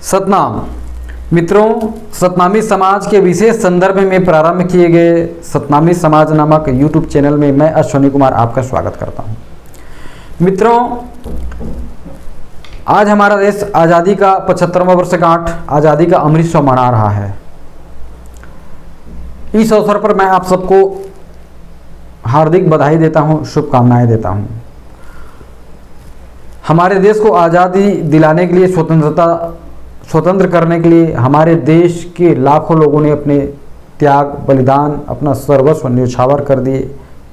सतनाम मित्रों, सतनामी समाज के विशेष संदर्भ में प्रारंभ किए गए सतनामी समाज नामक YouTube चैनल में मैं अश्विनी कुमार आपका स्वागत करता हूं। मित्रों, आज हमारा देश आज़ादी का 75वां वर्षगांठ, आज़ादी का अमृतसर मना रहा है। इस अवसर पर मैं आप सबको हार्दिक बधाई देता हूं, शुभकामनाएं देता हूं। हमारे देश को आज़ादी दिलाने के लिए, स्वतंत्र करने के लिए हमारे देश के लाखों लोगों ने अपने त्याग, बलिदान, अपना सर्वस्व न्यौछावर कर दिए,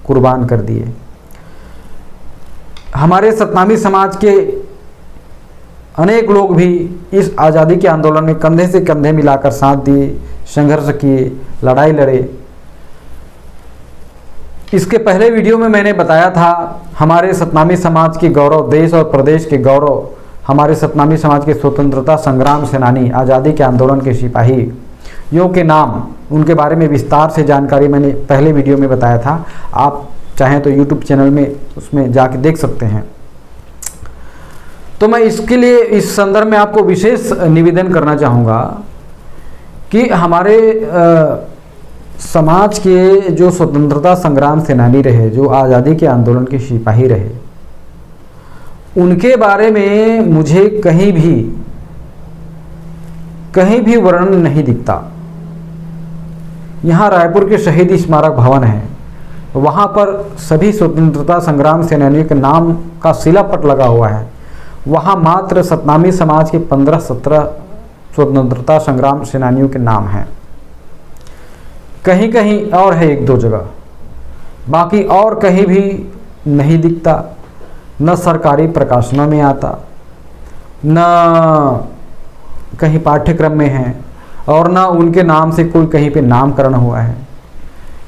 कुर्बान कर दिए। हमारे सतनामी समाज के अनेक लोग भी इस आज़ादी के आंदोलन में कंधे से कंधे मिलाकर साथ दिए, संघर्ष किए, लड़ाई लड़े। इसके पहले वीडियो में मैंने बताया था हमारे सतनामी समाज के गौरव, देश और प्रदेश के गौरव, हमारे सतनामी समाज के स्वतंत्रता संग्राम सेनानी, आज़ादी के आंदोलन के सिपाहियों के नाम, उनके बारे में विस्तार से जानकारी मैंने पहले वीडियो में बताया था। आप चाहें तो YouTube चैनल में उसमें जाके देख सकते हैं। तो मैं इसके लिए इस संदर्भ में आपको विशेष निवेदन करना चाहूँगा कि हमारे समाज के जो स्वतंत्रता संग्राम सेनानी रहे, जो आज़ादी के आंदोलन के सिपाही रहे, उनके बारे में मुझे कहीं भी वर्णन नहीं दिखता। यहाँ रायपुर के शहीद स्मारक भवन है, वहाँ पर सभी स्वतंत्रता संग्राम सेनानियों के नाम का शिलापट लगा हुआ है। वहाँ मात्र सतनामी समाज के 15-17 स्वतंत्रता संग्राम सेनानियों के नाम हैं। कहीं कहीं और है, 1-2 जगह, बाकी और कहीं भी नहीं दिखता। न सरकारी प्रकाशनों में आता, न कहीं पाठ्यक्रम में है, और न उनके नाम से कोई कहीं पे नामकरण हुआ है।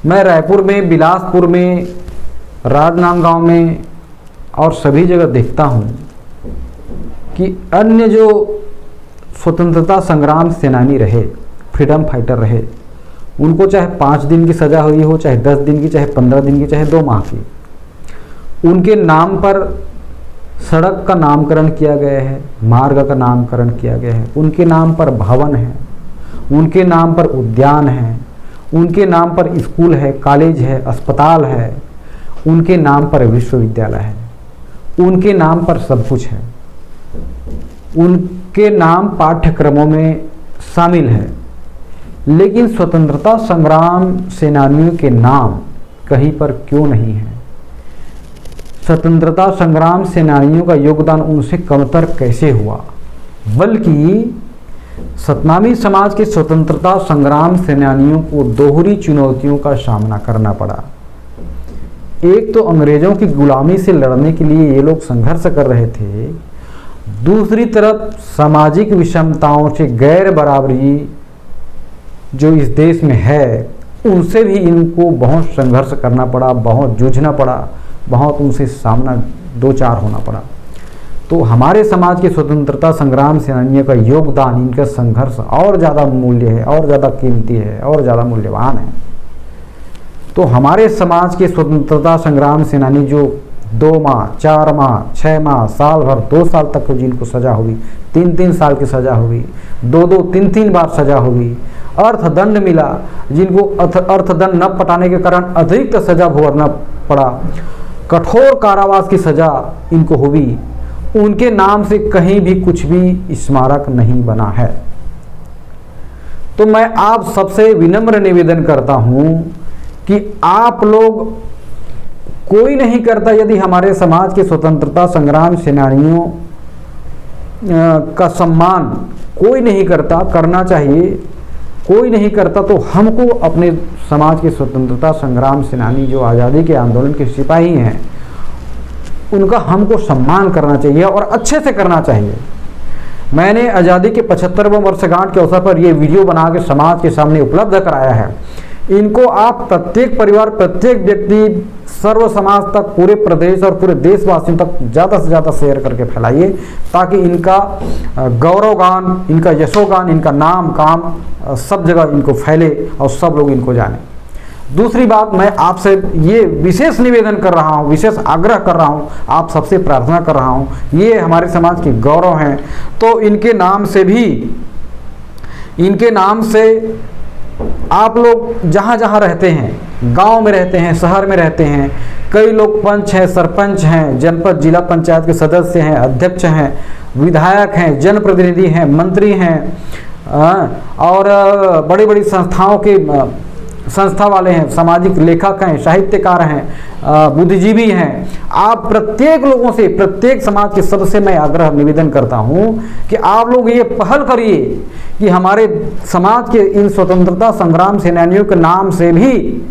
मैं रायपुर में, बिलासपुर में, राजनांदगांव में और सभी जगह देखता हूँ कि अन्य जो स्वतंत्रता संग्राम सेनानी रहे, फ्रीडम फाइटर रहे, उनको चाहे 5 दिन की सज़ा हुई हो, चाहे 10 दिन की, चाहे 15 दिन की, चाहे 2 माह की, उनके नाम पर सड़क का नामकरण किया गया है, मार्ग का नामकरण किया गया है, उनके नाम पर भवन है, उनके नाम पर उद्यान है, उनके नाम पर स्कूल है, कॉलेज है, अस्पताल है, उनके नाम पर विश्वविद्यालय है, उनके नाम पर सब कुछ है, उनके नाम पाठ्यक्रमों में शामिल है। लेकिन स्वतंत्रता संग्राम सेनानियों के नाम कहीं पर क्यों नहीं है? स्वतंत्रता संग्राम सेनानियों का योगदान उनसे कमतर कैसे हुआ? बल्कि सतनामी समाज के स्वतंत्रता संग्राम सेनानियों को दोहरी चुनौतियों का सामना करना पड़ा। एक तो अंग्रेजों की गुलामी से लड़ने के लिए ये लोग संघर्ष कर रहे थे, दूसरी तरफ सामाजिक विषमताओं से, गैर बराबरी जो इस देश में है, उनसे भी इनको बहुत संघर्ष करना पड़ा, बहुत जूझना पड़ा, बहुत उनसे सामना 2-4 होना पड़ा। तो हमारे समाज के स्वतंत्रता संग्राम सेनानियों का योगदान, इनका संघर्ष और ज़्यादा मूल्य है, और ज़्यादा कीमती है, और ज़्यादा मूल्यवान है। तो हमारे समाज के स्वतंत्रता संग्राम सेनानी जो 2 माह, 4 माह, 6 माह, साल भर, 2 साल तक जिनको सज़ा हुई, 3-3 साल की सज़ा हुई, 2-2, 3-3 बार सज़ा हुई, अर्थदंड मिला, जिनको अर्थदंड न पटाने के कारण अतिरिक्त सज़ा भुगतना पड़ा, कठोर कारावास की सज़ा इनको हुई, उनके नाम से कहीं भी कुछ भी स्मारक नहीं बना है। तो मैं आप सबसे विनम्र निवेदन करता हूं कि आप लोग, कोई नहीं करता, यदि हमारे समाज के स्वतंत्रता संग्राम सेनानियों का सम्मान कोई नहीं करता, करना चाहिए, कोई नहीं करता, तो हमको अपने समाज के स्वतंत्रता संग्राम सेनानी जो आज़ादी के आंदोलन के सिपाही हैं, उनका हमको सम्मान करना चाहिए और अच्छे से करना चाहिए। मैंने आज़ादी के 75वें वर्षगांठ के अवसर पर ये वीडियो बना के समाज के सामने उपलब्ध कराया है। इनको आप प्रत्येक परिवार, प्रत्येक व्यक्ति, सर्व समाज तक, पूरे प्रदेश और पूरे देशवासियों तक ज़्यादा से ज़्यादा शेयर करके फैलाइए, ताकि इनका गौरवगान, इनका यशोगान, इनका नाम काम सब जगह इनको फैले और सब लोग इनको जाने। दूसरी बात, मैं आपसे ये विशेष निवेदन कर रहा हूँ, विशेष आग्रह कर रहा हूँ, आप सबसे प्रार्थना कर रहा हूँ, ये हमारे समाज के गौरव हैं, तो इनके नाम से भी, इनके नाम से आप लोग जहाँ जहाँ रहते हैं, गांव में रहते हैं, शहर में रहते हैं, कई लोग पंच हैं, सरपंच हैं, जनपद जिला पंचायत के सदस्य हैं, अध्यक्ष हैं, विधायक हैं, जनप्रतिनिधि हैं, मंत्री हैं, और बड़ी बड़ी संस्थाओं के संस्था वाले हैं, सामाजिक लेखक हैं, साहित्यकार हैं, बुद्धिजीवी हैं। आप प्रत्येक लोगों से, प्रत्येक समाज के सबसे मैं आग्रह निवेदन करता हूं कि आप लोग ये पहल करिए कि हमारे समाज के इन स्वतंत्रता संग्राम सेनानियों के नाम से भी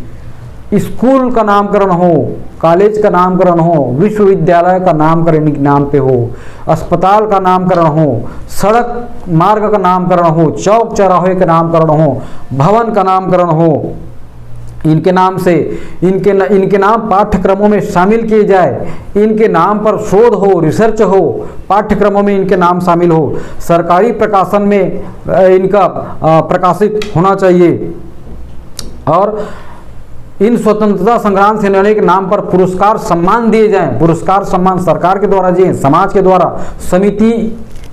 स्कूल का नामकरण हो, कॉलेज का नामकरण हो, विश्वविद्यालय का नामकरण इनके नाम पे हो, अस्पताल का नामकरण हो, सड़क मार्ग का नामकरण हो, चौक चौराहे का नामकरण हो, भवन का नामकरण हो, इनके नाम से, इनके नाम पाठ्यक्रमों में शामिल किए जाए, इनके नाम पर शोध हो, रिसर्च हो, पाठ्यक्रमों में इनके नाम शामिल हो, सरकारी प्रकाशन में इनका प्रकाशित होना चाहिए, और इन स्वतंत्रता संग्राम सेनानियों के नाम पर पुरस्कार सम्मान दिए जाएं। पुरस्कार सम्मान सरकार के द्वारा दिए, समाज के द्वारा,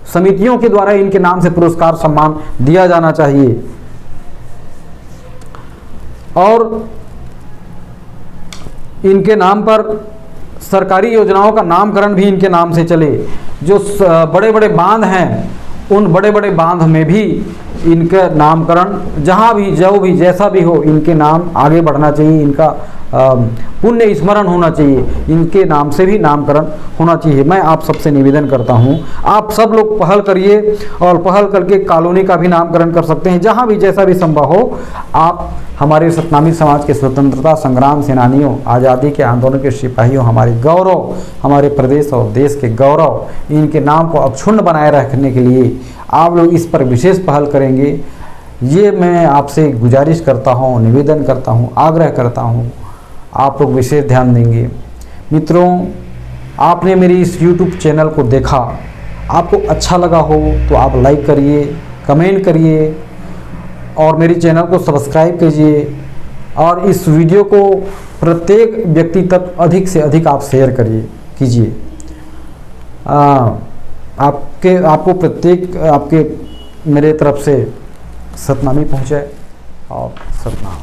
समितियों के द्वारा इनके नाम से पुरस्कार सम्मान दिया जाना चाहिए। और इनके नाम पर सरकारी योजनाओं का नामकरण भी इनके नाम से चले। जो बड़े बड़े बांध हैं, उन बड़े बड़े बांध में भी इनका नामकरण, जहाँ भी, जो भी, जैसा भी हो, इनके नाम आगे बढ़ना चाहिए, इनका पुण्य स्मरण होना चाहिए, इनके नाम से भी नामकरण होना चाहिए। मैं आप सबसे निवेदन करता हूँ, आप सब लोग पहल करिए, और पहल करके कॉलोनी का भी नामकरण कर सकते हैं, जहाँ भी जैसा भी संभव हो। आप हमारे सतनामी समाज के स्वतंत्रता संग्राम सेनानियों, आज़ादी के आंदोलन के सिपाहियों, हमारे गौरव, हमारे प्रदेश और देश के गौरव, इनके नाम को अक्षुण्ण बनाए रखने के लिए आप लोग इस पर विशेष पहल करेंगे, ये मैं आपसे गुजारिश करता हूँ, निवेदन करता हूँ, आग्रह करता हूँ, आप लोग विशेष ध्यान देंगे। मित्रों, आपने मेरी इस YouTube चैनल को देखा, आपको अच्छा लगा हो तो आप लाइक करिए, कमेंट करिए, और मेरी चैनल को सब्सक्राइब कीजिए, और इस वीडियो को प्रत्येक व्यक्ति तक अधिक से अधिक आप शेयर कीजिए। आपको प्रत्येक आपके मेरे तरफ से सतनामी पहुँचे, और सतनाम।